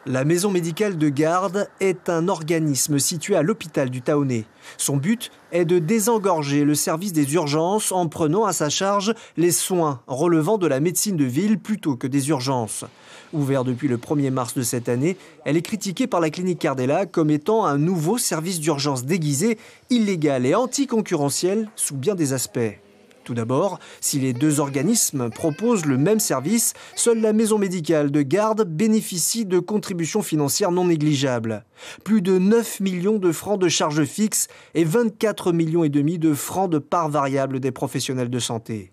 La maison médicale de garde est un organisme situé à l'hôpital du Taonnet. Son but est de désengorger le service des urgences en prenant à sa charge les soins relevant de la médecine de ville plutôt que des urgences. Ouverte depuis le 1er mars de cette année, elle est critiquée par la clinique Cardella comme étant un nouveau service d'urgence déguisé, illégal et anticoncurrentiel sous bien des aspects. Tout d'abord, si les deux organismes proposent le même service, seule la maison médicale de garde bénéficie de contributions financières non négligeables. Plus de 9 millions de francs de charges fixes et 24,5 millions de francs de parts variables des professionnels de santé.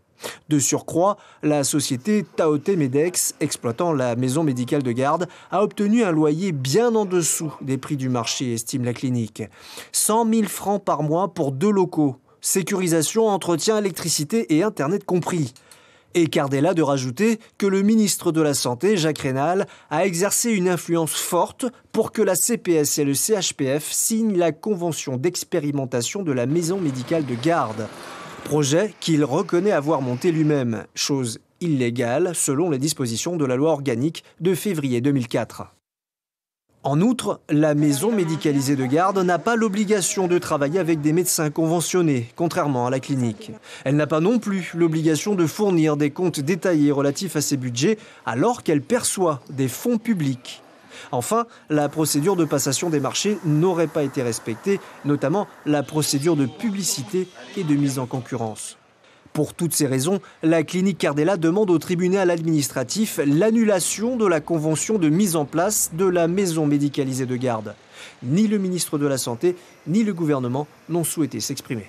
De surcroît, la société Taoté Medex, exploitant la maison médicale de garde, a obtenu un loyer bien en dessous des prix du marché, estime la clinique. 100 000 francs par mois pour 2 locaux. Sécurisation, entretien, électricité et Internet compris. Et Cardella de rajouter que le ministre de la Santé, Jacques Raynal, a exercé une influence forte pour que la CPS et le CHPF signent la convention d'expérimentation de la maison médicale de garde. Projet qu'il reconnaît avoir monté lui-même, chose illégale selon les dispositions de la loi organique de février 2004. En outre, la maison médicalisée de garde n'a pas l'obligation de travailler avec des médecins conventionnés, contrairement à la clinique. Elle n'a pas non plus l'obligation de fournir des comptes détaillés relatifs à ses budgets alors qu'elle perçoit des fonds publics. Enfin, la procédure de passation des marchés n'aurait pas été respectée, notamment la procédure de publicité et de mise en concurrence. Pour toutes ces raisons, la clinique Cardella demande au tribunal administratif l'annulation de la convention de mise en place de la maison médicalisée de garde. Ni le ministre de la Santé, ni le gouvernement n'ont souhaité s'exprimer.